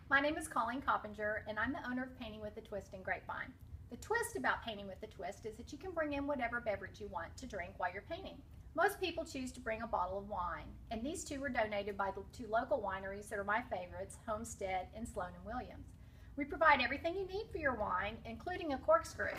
My name is Colleen Coppinger, and I'm the owner of Painting with a Twist in Grapevine. The twist about Painting with a Twist is that you can bring in whatever beverage you want to drink while you're painting. Most people choose to bring a bottle of wine, and these two were donated by the two local wineries that are my favorites, Homestead and Sloan & Williams. We provide everything you need for your wine, including a corkscrew.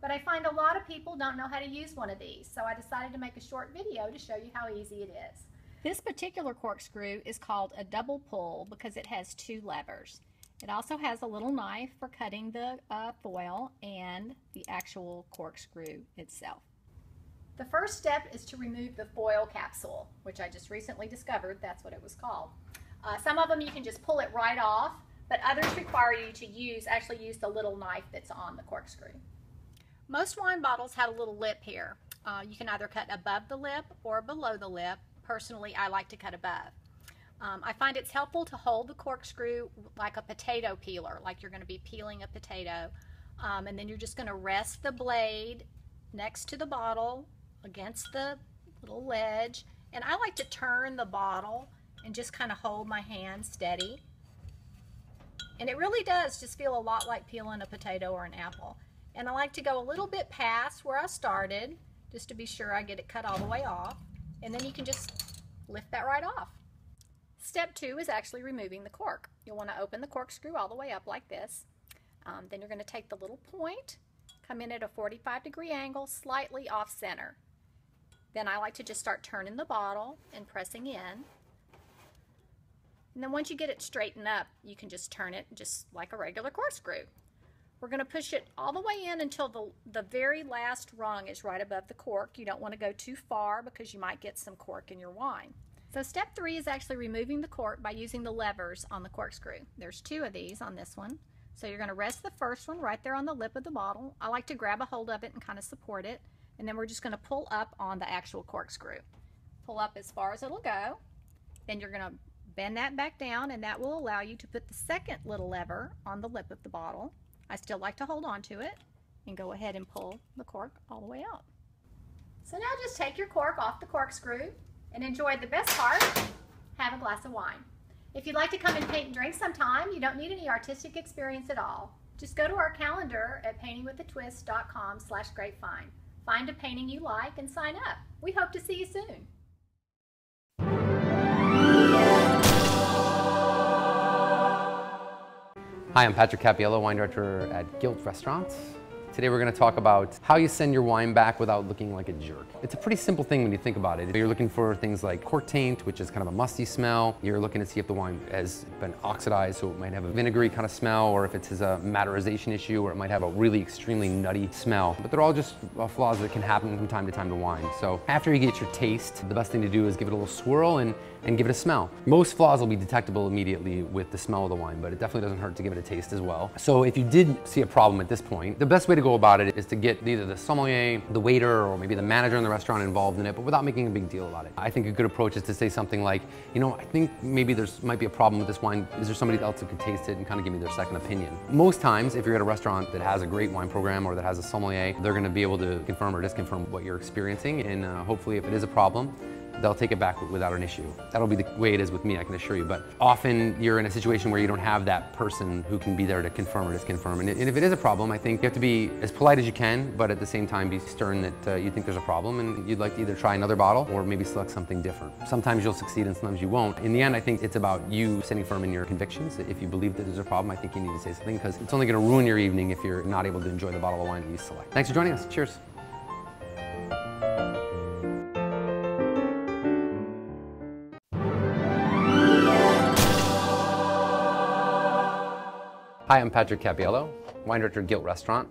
But I find a lot of people don't know how to use one of these, so I decided to make a short video to show you how easy it is. This particular corkscrew is called a double pull because it has two levers. It also has a little knife for cutting the foil and the actual corkscrew itself. The first step is to remove the foil capsule, which I just recently discovered that's what it was called. Some of them you can just pull it right off, but others require you to actually use the little knife that's on the corkscrew. Most wine bottles have a little lip here. You can either cut above the lip or below the lip. Personally, I like to cut above. I find it's helpful to hold the corkscrew like a potato peeler, like you're going to be peeling a potato. And then you're just going to rest the blade next to the bottle against the little ledge. And I like to turn the bottle and just kind of hold my hand steady. And it really does just feel a lot like peeling a potato or an apple. And I like to go a little bit past where I started, just to be sure I get it cut all the way off. And then you can just lift that right off. Step 2 is actually removing the cork. You'll want to open the corkscrew all the way up like this. Then you're going to take the little point, come in at a 45-degree angle, slightly off center. Then I like to just start turning the bottle and pressing in. And then once you get it straightened up, you can just turn it just like a regular corkscrew. We're going to push it all the way in until the very last rung is right above the cork. You don't want to go too far because you might get some cork in your wine. So step 3 is actually removing the cork by using the levers on the corkscrew. There's 2 of these on this one. So you're going to rest the first one right there on the lip of the bottle. I like to grab a hold of it and kind of support it. And then we're just going to pull up on the actual corkscrew. Pull up as far as it'll go. Then you're going to bend that back down, and that will allow you to put the second little lever on the lip of the bottle. I still like to hold on to it and go ahead and pull the cork all the way out. So now just take your cork off the corkscrew and enjoy the best part, have a glass of wine. If you'd like to come and paint and drink sometime, you don't need any artistic experience at all. Just go to our calendar at paintingwithatwist.com/grapevine. Find a painting you like and sign up. We hope to see you soon. Hi, I'm Patrick Cappiello, wine director at Gilt Restaurants. Today we're going to talk about how you send your wine back without looking like a jerk. It's a pretty simple thing when you think about it. You're looking for things like cork taint, which is kind of a musty smell. You're looking to see if the wine has been oxidized, so it might have a vinegary kind of smell, or if it has a materization issue, or it might have a really extremely nutty smell. But they're all just flaws that can happen from time to wine. So after you get your taste, the best thing to do is give it a little swirl and give it a smell. Most flaws will be detectable immediately with the smell of the wine, but it definitely doesn't hurt to give it a taste as well. So if you did see a problem at this point, the best way to go about it is to get either the sommelier, the waiter, or maybe the manager in the restaurant involved in it, but without making a big deal about it. I think a good approach is to say something like, you know, I think maybe might be a problem with this wine. Is there somebody else that could taste it and kind of give me their second opinion? Most times, if you're at a restaurant that has a great wine program or that has a sommelier, they're going to be able to confirm or disconfirm what you're experiencing, and hopefully if it is a problem, they'll take it back without an issue. That'll be the way it is with me, I can assure you. But often you're in a situation where you don't have that person who can be there to confirm or disconfirm. And if it is a problem, I think you have to be as polite as you can, but at the same time be stern that you think there's a problem and you'd like to either try another bottle or maybe select something different. Sometimes you'll succeed and sometimes you won't. In the end, I think it's about you standing firm in your convictions. If you believe that there's a problem, I think you need to say something, because it's only going to ruin your evening if you're not able to enjoy the bottle of wine that you select. Thanks for joining us. Cheers. Hi, I'm Patrick Cappiello, wine director at Gilt Restaurant.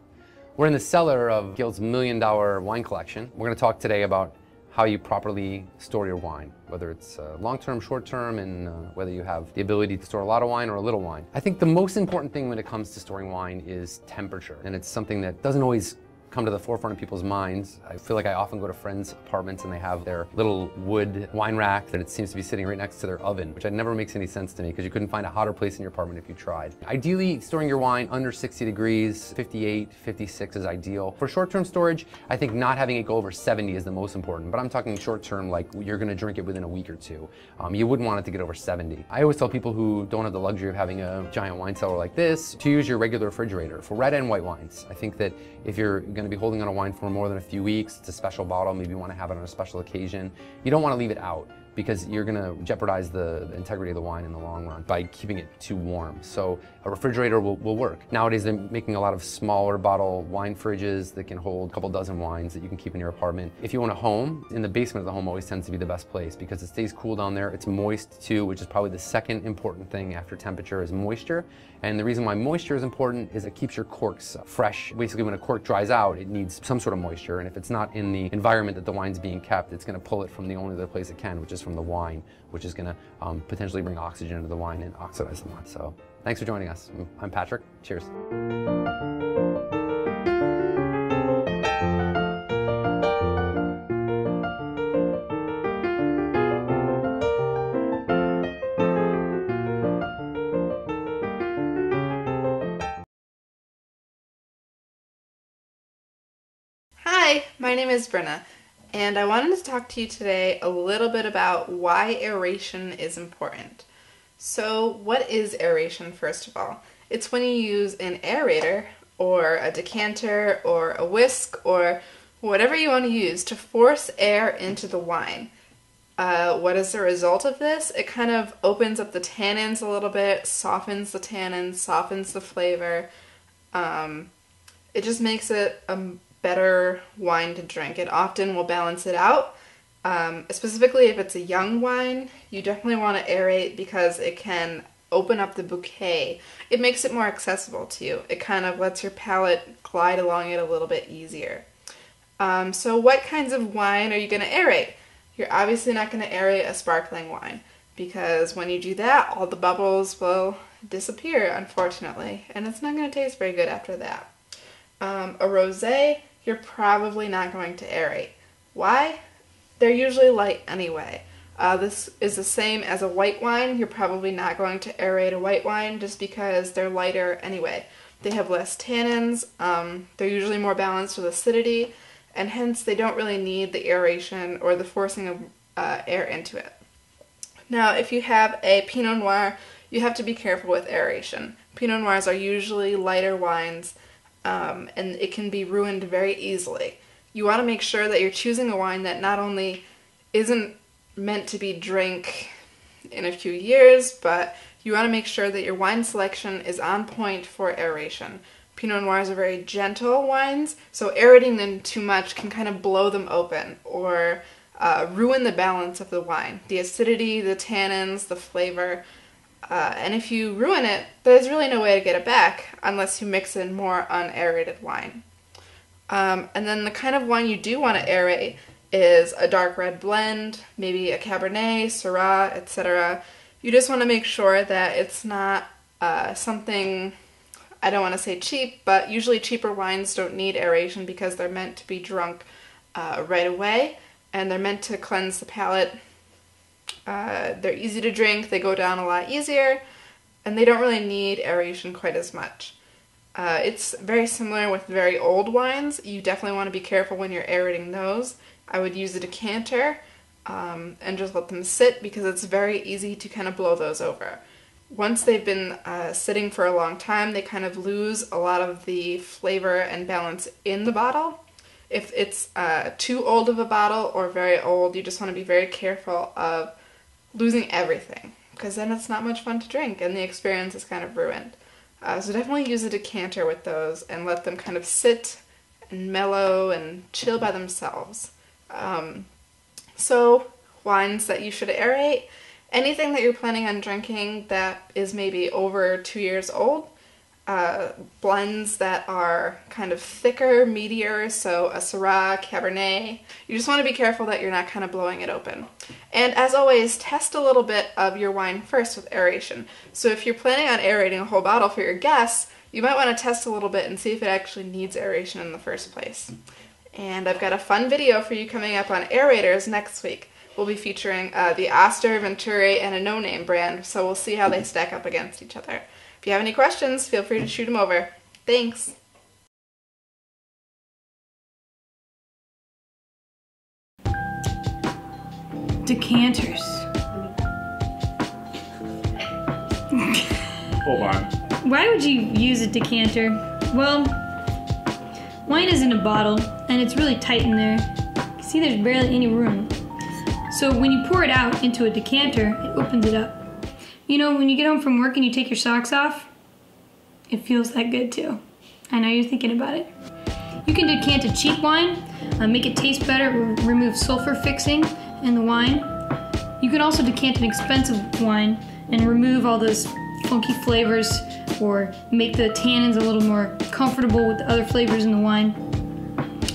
We're in the cellar of Gilt's $1 million wine collection. We're going to talk today about how you properly store your wine, whether it's long-term, short-term, and whether you have the ability to store a lot of wine or a little wine. I think the most important thing when it comes to storing wine is temperature, and it's something that doesn't always come to the forefront of people's minds. I feel like I often go to friends' apartments and they have their little wood wine rack that it seems to be sitting right next to their oven, which never makes any sense to me because you couldn't find a hotter place in your apartment if you tried. Ideally, storing your wine under 60 degrees, 58, 56 is ideal. For short-term storage, I think not having it go over 70 is the most important, but I'm talking short-term, like you're gonna drink it within a week or two. You wouldn't want it to get over 70. I always tell people who don't have the luxury of having a giant wine cellar like this to use your regular refrigerator for red and white wines. I think that if you're going to be holding on a wine for more than a few weeks, it's a special bottle, maybe you want to have it on a special occasion, you don't want to leave it out because you're going to jeopardize the integrity of the wine in the long run by keeping it too warm. So a refrigerator will work. Nowadays they're making a lot of smaller bottle wine fridges that can hold a couple dozen wines that you can keep in your apartment. If you own a home, in the basement of the home always tends to be the best place because it stays cool down there. It's moist too, which is probably the second important thing after temperature is moisture. And the reason why moisture is important is it keeps your corks fresh. Basically, when a cork dries out, it needs some sort of moisture. And if it's not in the environment that the wine's being kept, it's going to pull it from the only other place it can, which is from the wine, which is going to potentially bring oxygen into the wine and oxidize the wine. So thanks for joining us. I'm Patrick. Cheers. Hi, my name is Brenna, and I wanted to talk to you today a little bit about why aeration is important. So, what is aeration, first of all? It's when you use an aerator, or a decanter, or a whisk, or whatever you want to use to force air into the wine. What is the result of this? It kind of opens up the tannins a little bit, softens the tannins, softens the flavor. It just makes it a better wine to drink. It often will balance it out. Specifically if it's a young wine, you definitely want to aerate because it can open up the bouquet. It makes it more accessible to you. It kind of lets your palate glide along it a little bit easier. So what kinds of wine are you going to aerate? You're obviously not going to aerate a sparkling wine because when you do that, all the bubbles will disappear, unfortunately, and it's not going to taste very good after that. A rosé, you're probably not going to aerate. Why? They're usually light anyway. This is the same as a white wine. You're probably not going to aerate a white wine just because they're lighter anyway. They have less tannins, they're usually more balanced with acidity, and hence they don't really need the aeration or the forcing of air into it. Now, if you have a Pinot Noir, you have to be careful with aeration. Pinot Noirs are usually lighter wines, and it can be ruined very easily. You want to make sure that you're choosing a wine that not only isn't meant to be drank in a few years, but you want to make sure that your wine selection is on point for aeration. Pinot Noirs are very gentle wines, so aerating them too much can kind of blow them open or ruin the balance of the wine. The acidity, the tannins, the flavor. And if you ruin it, there's really no way to get it back unless you mix in more unaerated wine. And then the kind of wine you do want to aerate is a dark red blend, maybe a Cabernet, Syrah, etc. You just want to make sure that it's not something, I don't want to say cheap, but usually cheaper wines don't need aeration because they're meant to be drunk right away, and they're meant to cleanse the palate. They're easy to drink, they go down a lot easier, and they don't really need aeration quite as much. It's very similar with very old wines. You definitely want to be careful when you're aerating those. I would use a decanter and just let them sit because it's very easy to kind of blow those over. Once they've been sitting for a long time, they kind of lose a lot of the flavor and balance in the bottle. If it's too old of a bottle or very old, you just want to be very careful of losing everything because then it's not much fun to drink and the experience is kind of ruined. So definitely use a decanter with those and let them kind of sit and mellow and chill by themselves. So wines that you should aerate, anything that you're planning on drinking that is maybe over 2 years old, blends that are kind of thicker, meatier, so a Syrah, Cabernet. You just want to be careful that you're not kind of blowing it open. And as always, test a little bit of your wine first with aeration. So if you're planning on aerating a whole bottle for your guests, you might want to test a little bit and see if it actually needs aeration in the first place. And I've got a fun video for you coming up on aerators next week. We'll be featuring the Astor, Venturi, and a No Name brand, so we'll see how they stack up against each other. If you have any questions, feel free to shoot them over. Thanks! Decanters. Hold on. Why would you use a decanter? Well, wine is in a bottle and it's really tight in there. You see there's barely any room. So when you pour it out into a decanter, it opens it up. You know, when you get home from work and you take your socks off, it feels that good too. I know you're thinking about it. You can decant a cheap wine, make it taste better, remove sulfur fixing in the wine. You can also decant an expensive wine and remove all those funky flavors or make the tannins a little more comfortable with the other flavors in the wine.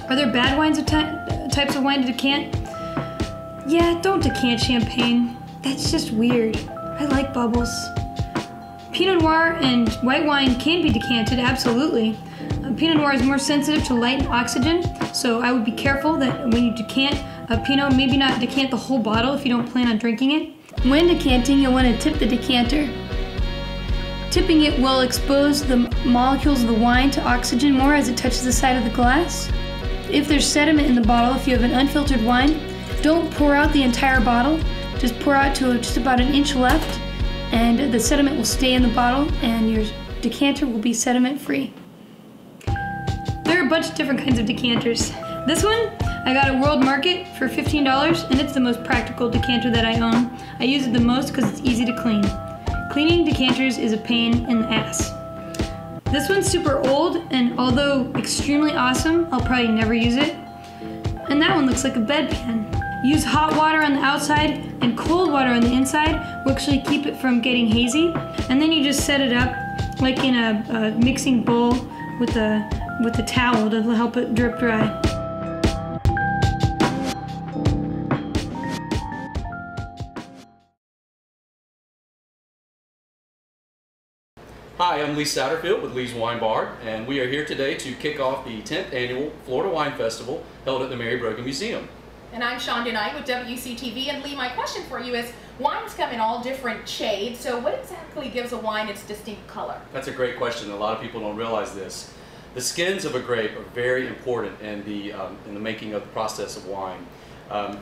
Are there bad wines or types of wine to decant? Yeah, don't decant champagne. That's just weird. I like bubbles. Pinot Noir and white wine can be decanted, absolutely. Pinot Noir is more sensitive to light and oxygen, so I would be careful that when you decant a Pinot, maybe not decant the whole bottle if you don't plan on drinking it. When decanting, you'll want to tip the decanter. Tipping it will expose the molecules of the wine to oxygen more as it touches the side of the glass. If there's sediment in the bottle, if you have an unfiltered wine, don't pour out the entire bottle. Just pour out to just about an inch left, and the sediment will stay in the bottle and your decanter will be sediment free. There are a bunch of different kinds of decanters. This one I got at World Market for $15 and it's the most practical decanter that I own. I use it the most because it's easy to clean. Cleaning decanters is a pain in the ass. This one's super old and although extremely awesome, I'll probably never use it. And that one looks like a bedpan. Use hot water on the outside and cold water on the inside will actually keep it from getting hazy. And then you just set it up like in a mixing bowl with a towel to help it drip dry. Hi, I'm Lee Satterfield with Lee's Wine Bar, and we are here today to kick off the 10th annual Florida Wine Festival held at the Mary Brogan Museum. And I'm Shonda Knight with WCTV, and Lee, my question for you is, wines come in all different shades, so what exactly gives a wine its distinct color? That's a great question. A lot of people don't realize this. The skins of a grape are very important in the making of the process of wine.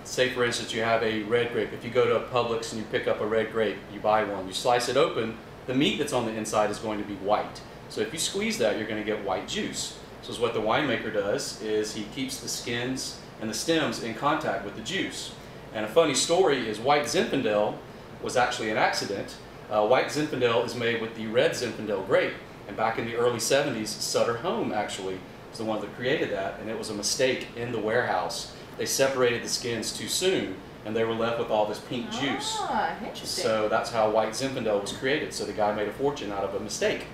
Say for instance you have a red grape. If you go to a Publix and you pick up a red grape, you buy one, you slice it open, the meat that's on the inside is going to be white. So if you squeeze that, you're going to get white juice. So what the winemaker does is he keeps the skins and the stems in contact with the juice. And a funny story is White Zinfandel was actually an accident. White Zinfandel is made with the red Zinfandel grape. And back in the early 70s, Sutter Home actually was the one that created that, and it was a mistake in the warehouse. They separated the skins too soon, and they were left with all this pink juice. Interesting. So that's how White Zinfandel was created. So the guy made a fortune out of a mistake.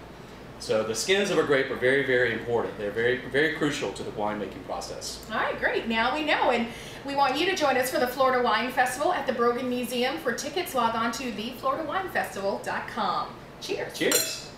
So the skins of a grape are very, very important. They're very, very crucial to the winemaking process. All right, great. Now we know, and we want you to join us for the Florida Wine Festival at the Brogan Museum. For tickets, log on to thefloridawinefestival.com. Cheers. Cheers.